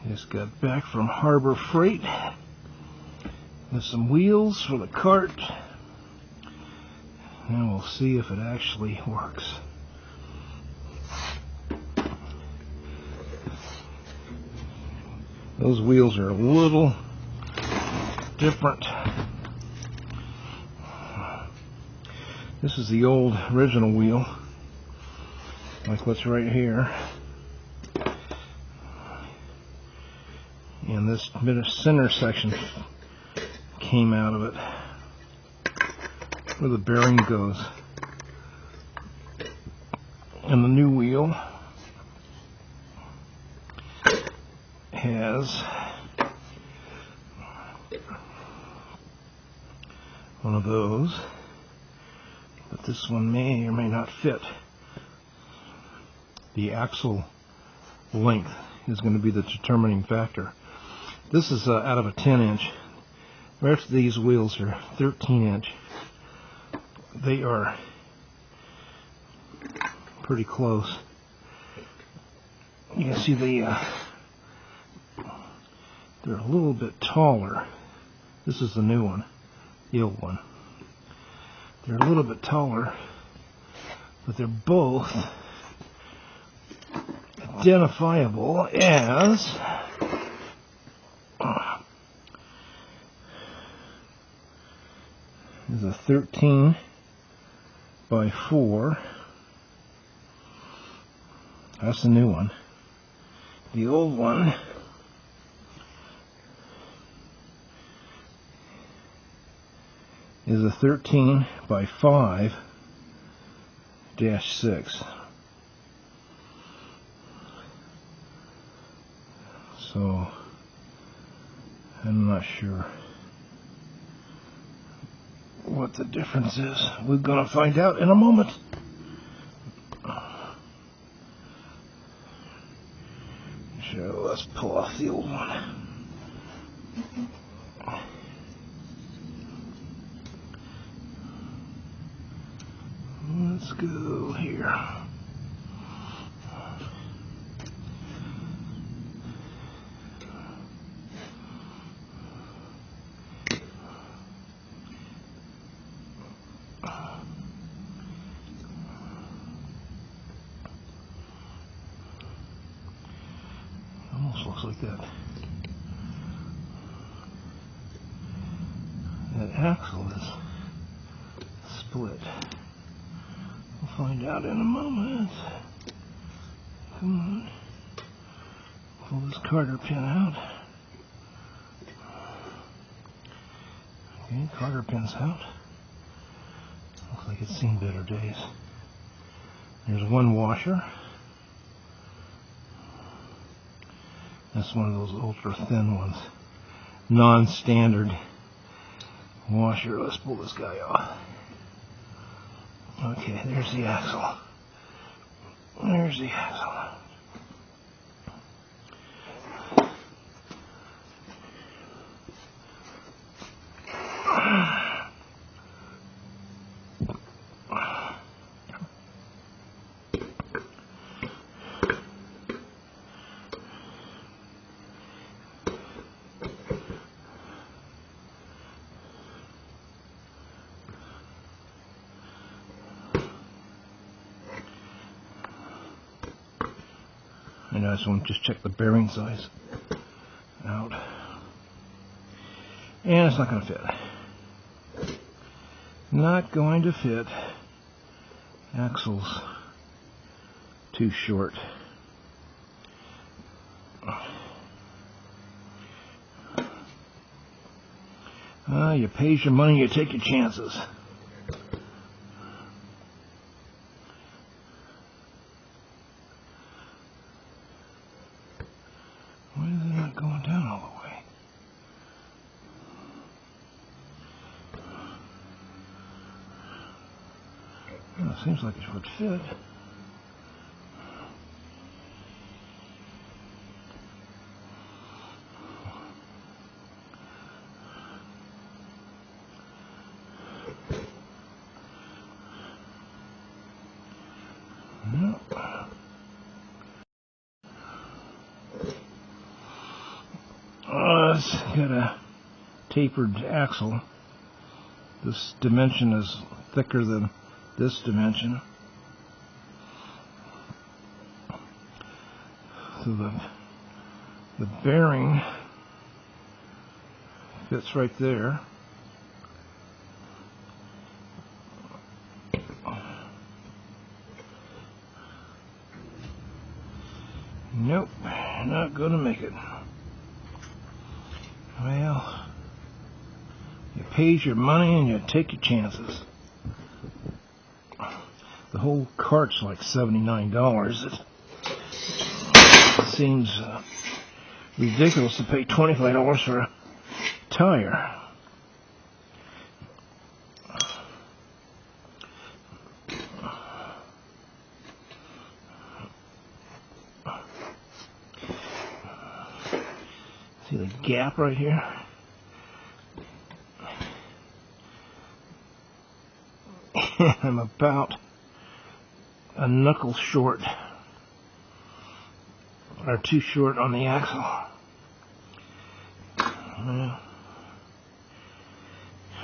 Just got back from Harbor Freight with some wheels for the cart, and we'll see if it actually works. Those wheels are a little different. This is the old original wheel, like what's right here. And this center section came out of it, where the bearing goes. And the new wheel has one of those, but this one may or may not fit. The axle length is going to be the determining factor. This is out of a 10-inch. The rest of these wheels are 13-inch. They are pretty close. You can see they're a little bit taller. This is the new one, the old one. They're a little bit taller, but they're both identifiable as is a 13 by 4. That's the new one. The old one is a 13 by 5-6. So I'm not sure what the difference is. We're going to find out in a moment. So let's pull off the old one. Let's go here. Almost looks like that. That axle is split. We'll find out in a moment. Come on. Pull this Carter pin out. Okay, Carter pin's out. Looks like it's seen better days. There's one washer. That's one of those ultra thin ones. Non-standard washer. Let's pull this guy off. Okay, there's the axle. There's the axle. And I just want to check the bearing size out. And it's not going to fit. Not going to fit. Axle's too short. You pay your money, you take your chances. Why is it not going down all the way? Well, it seems like it would fit. got a tapered axle. This dimension is thicker than this dimension. So the bearing fits right there. Nope, not gonna make it. Well, you pays your money and you take your chances. The whole cart's like $79. It seems ridiculous to pay $25 for a tire. See the gap right here? I'm about a knuckle short, or too short on the axle. Well,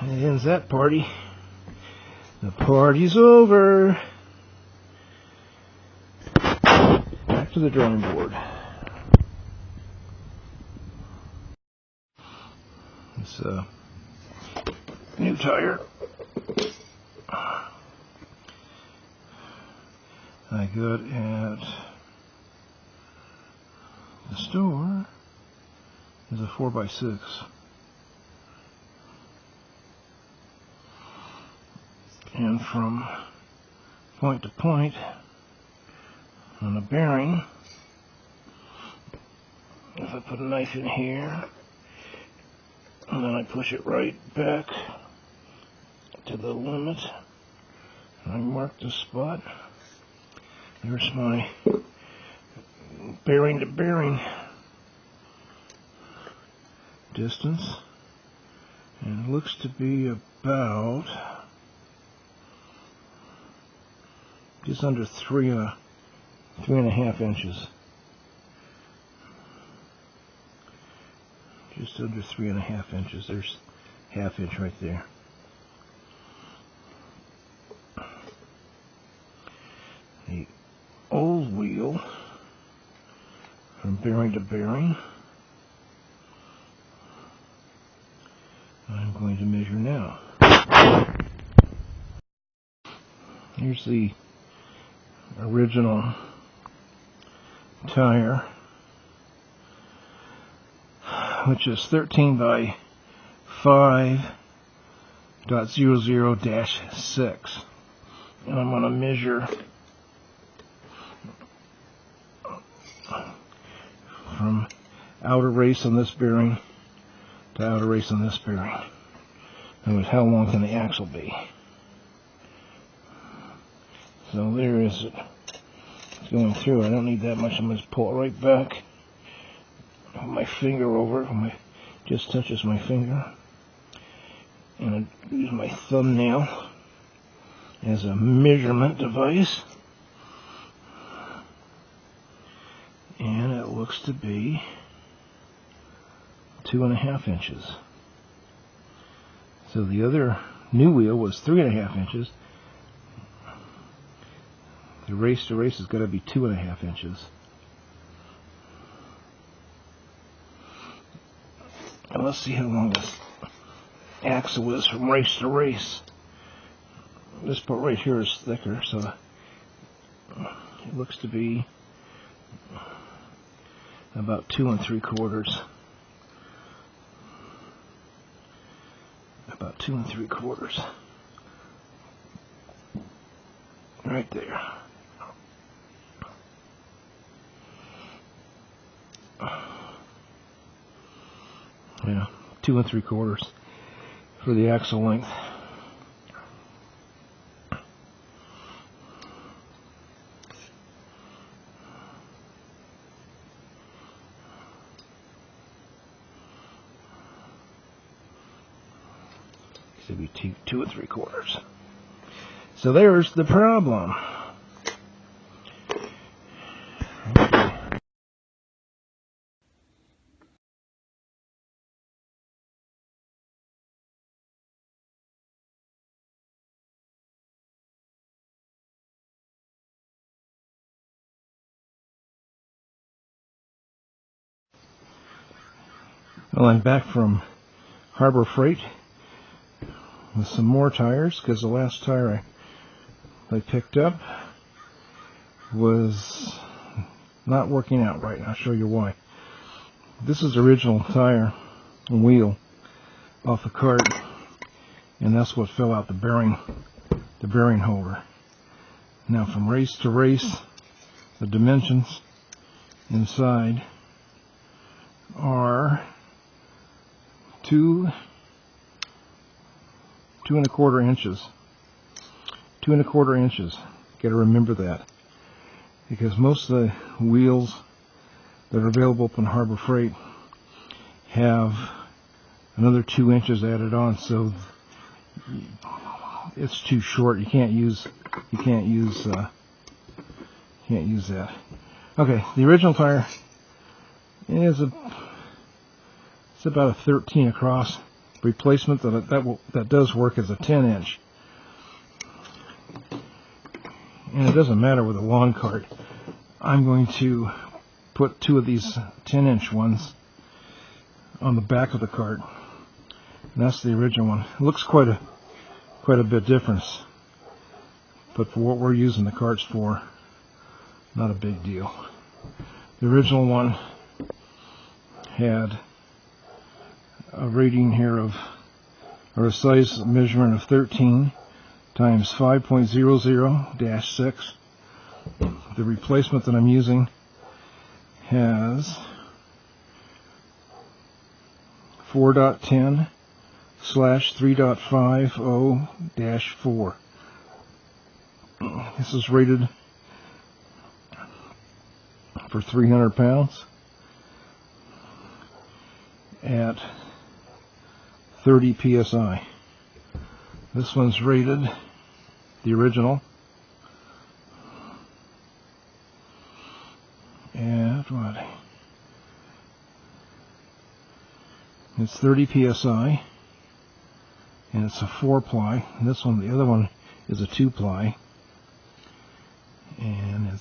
it ends that party. The party's over. Back to the drawing board. This new tire I got at the store is a 4x6. And from point to point on a bearing, if I put a knife in here, and then I push it right back to the limit, and I mark the spot. There's my bearing to bearing distance, and it looks to be about just under 3.5 inches. Just under 3.5 inches. There's ½ inch right there. The old wheel from bearing to bearing, I'm going to measure now. Here's the original tire, which is 13 by 5.00-6, and I'm going to measure from outer race on this bearing to outer race on this bearing. In other words, how long can the axle be? So there is it. It's going through. I don't need that much. I'm going to pull it right back. Put my finger over it. Just touches my finger. And I use my thumbnail as a measurement device. And it looks to be 2.5 inches. So the other new wheel was 3.5 inches. The race to race has got to be 2.5 inches. And let's see how long this axle is from race to race. This part right here is thicker, so it looks to be about 2 3/4. About 2 3/4. Right there. Yeah, 2 3/4 for the axle length. Should be 2 3/4. So there's the problem. Well, I'm back from Harbor Freight with some more tires, because the last tire I picked up was not working out right. I'll show you why. This is the original tire and wheel off the cart, and that's what fell out, the bearing holder. Now, from race to race, the dimensions inside are 2 2¼ inches. 2¼ inches. Got to remember that, because most of the wheels that are available up on Harbor Freight have another 2 inches added on, so it's too short. You can't use that. Okay, the original tire is it's about a 13 across. Replacement that does work as a 10-inch, and it doesn't matter with a lawn cart. I'm going to put 2 of these 10-inch ones on the back of the cart, and that's the original one. It looks quite a bit different, but for what we're using the carts for, not a big deal. The original one had a rating here or a size measurement of 13 times 5.00-6. The replacement that I'm using has 4.10/3.50-4. This is rated for 300 pounds at 30 psi. This one's rated, the original, at what? It's 30 psi, and it's a 4-ply. And this one, the other one, is a 2-ply, and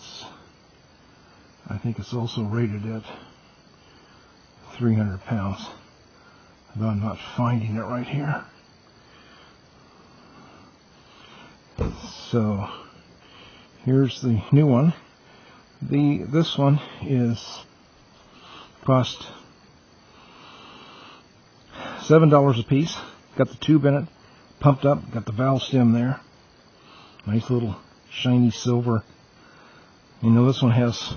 I think it's also rated at 300 pounds. Though I'm not finding it right here. So here's the new one. This one cost $7 a piece. Got the tube in it, pumped up, got the valve stem there. Nice little shiny silver. You know, this one has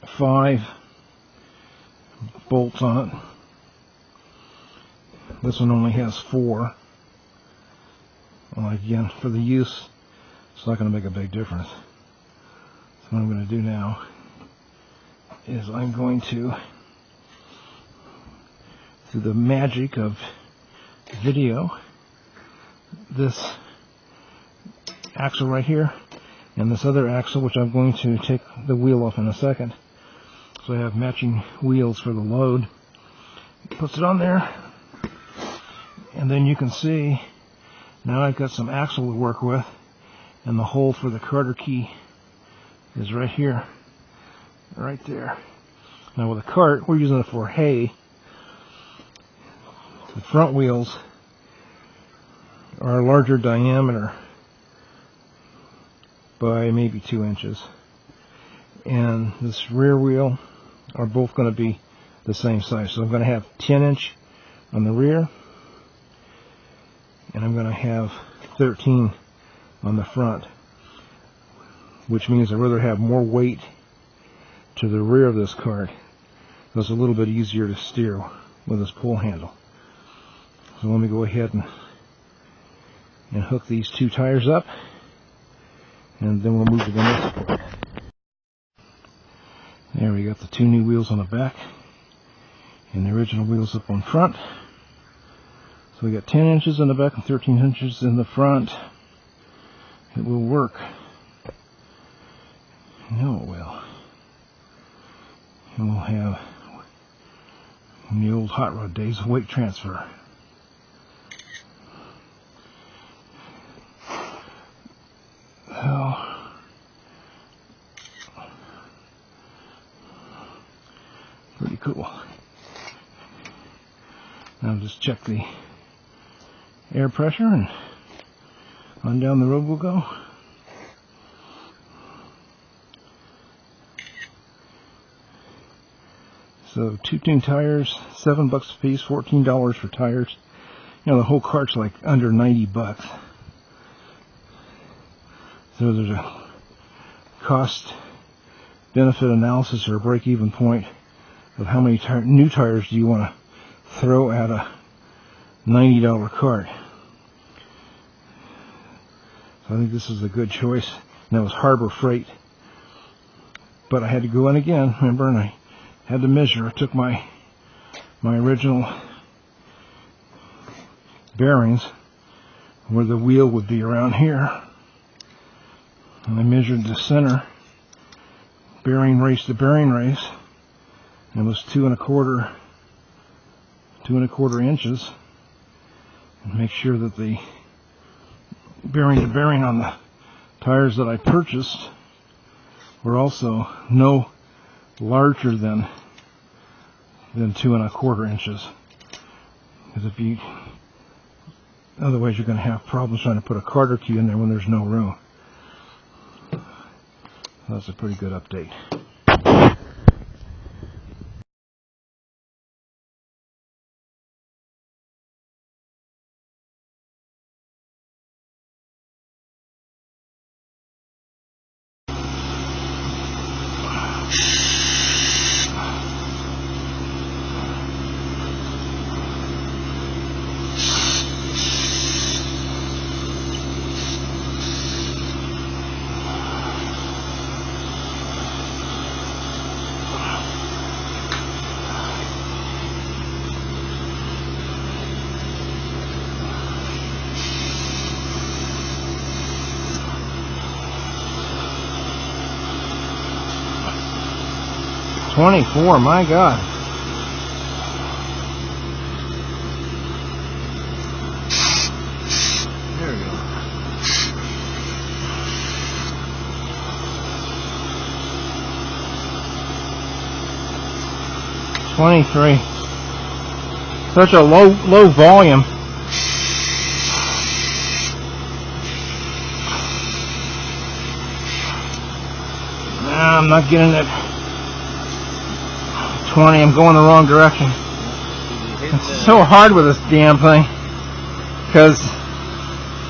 5 bolts on it. This one only has 4. Well, again, for the use, it's not going to make a big difference. So what I'm going to do now is I'm going to, through the magic of video, this axle right here and this other axle, which I'm going to take the wheel off in a second, so I have matching wheels for the load. Puts it on there, and then you can see now I've got some axle to work with, and the hole for the carter key is right here, right there. Now with a cart, we're using it for hay. The front wheels are a larger diameter by maybe 2 inches, and this rear wheel are both going to be the same size. So I'm going to have 10-inch on the rear, and I'm going to have 13 on the front, which means I'd rather have more weight to the rear of this cart, so it's a little bit easier to steer with this pull handle. So let me go ahead and hook these 2 tires up, and then we'll move to the next part. There we got the 2 new wheels on the back and the original wheels up on front. So we got 10 inches in the back and 13 inches in the front. It will work. You know it will. And we'll have, in the old hot rod days, weight transfer. So, pretty cool. I'll just check the air pressure and on down the road we'll go. So 2 tune tires, $7 a piece, $14 for tires. You know, the whole cart's like under $90. So there's a cost benefit analysis or a break-even point of how many new tires do you want to throw at a $90 cart. So I think this is a good choice. And that was Harbor Freight. But I had to go in again, remember, and I had to measure. I took my original bearings where the wheel would be around here, and I measured the center bearing race to bearing race, and it was 2¼ inches, and make sure that the bearing to bearing on the tires that I purchased were also no larger than 2¼ inches, because otherwise you're going to have problems trying to put a carter key in there when there's no room. That's a pretty good update. $24, my God. There we go. $23. Such a low volume. Nah, I'm not getting it. 20, I'm going the wrong direction. It's so hard with this damn thing, because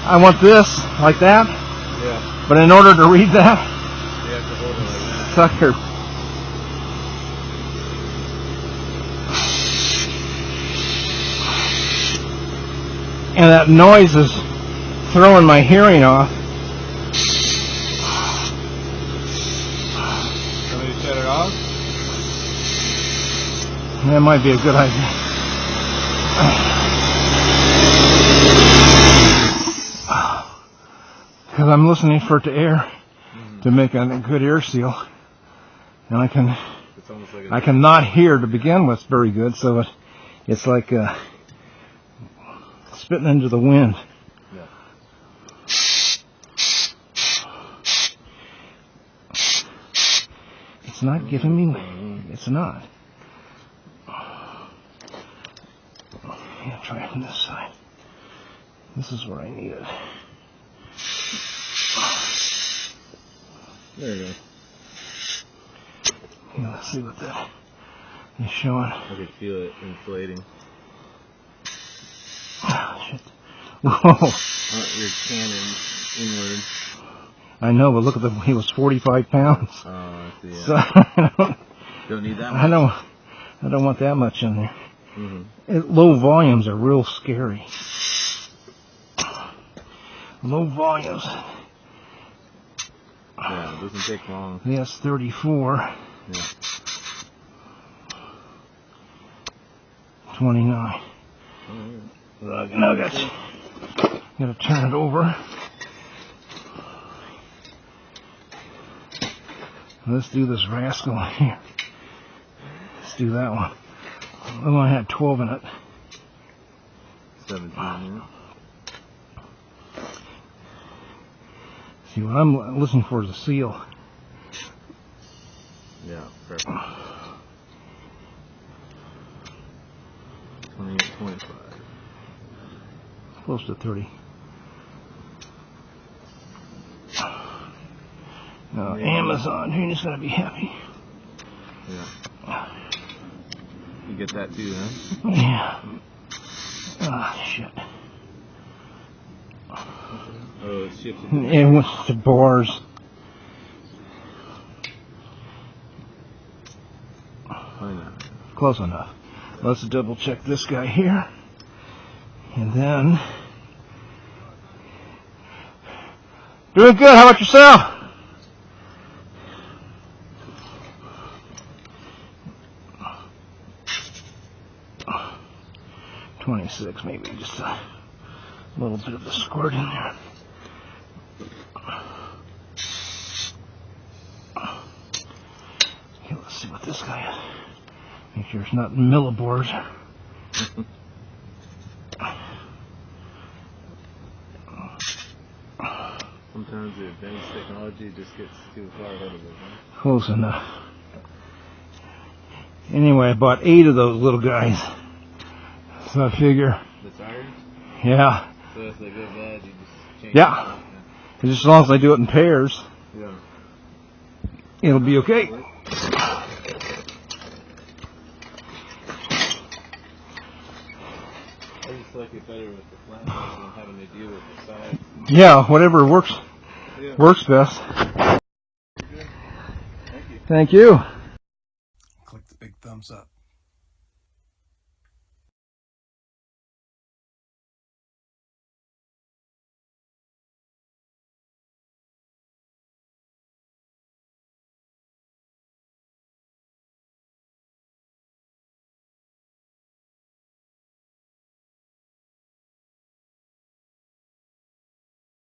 I want this like that, yeah. But in order to read that, you have to hold it like that. Sucker. And that noise is throwing my hearing off. Somebody shut it off? That might be a good idea. Because I'm listening for it to air to make a good air seal, and I cannot hear to begin with very good, so it's like spitting into the wind. Yeah. It's not giving me. It's not. Yeah, try it from this side. This is where I need it. There you go. Yeah, let's see what that is showing. I can feel it inflating. Oh, shit. Whoa. Your cannon inward. I know, but look at he was 45 pounds. Oh, I see. Yeah. So I don't need that much. I don't want that much in there. Mm-hmm. Low volumes are real scary. Low volumes. Yeah, it doesn't take long. Yes, 34. Yeah. 29. Right. Now I got to turn it over. Let's do this rascal here. Let's do that one. The one had 12 in it. 17, yeah. See, what I'm listening for is a seal. Yeah, perfect. 28. 25. Close to 30. Now, Amazon, you're just gonna be happy. Yeah. You get that too, huh? Yeah. Ah, shit. Oh, it's shifted. It was the bars. Close enough. Let's double check this guy here. And then... Doing good, how about yourself? $26, maybe just a little bit of a squirt in there. Okay, let's see what this guy is. Make sure it's not millibores. Sometimes the advanced technology just gets too far ahead of it. Huh? Close enough. Anyway, I bought 8 of those little guys. So I figure. The tires? Yeah. So if they go bad, you just change Yeah. Just as long as I do it in pairs, Yeah. it'll be okay. I just like it better with the flat than having to deal with the sides. Yeah, whatever works best. Thank you. Thank you. Click the big thumbs up.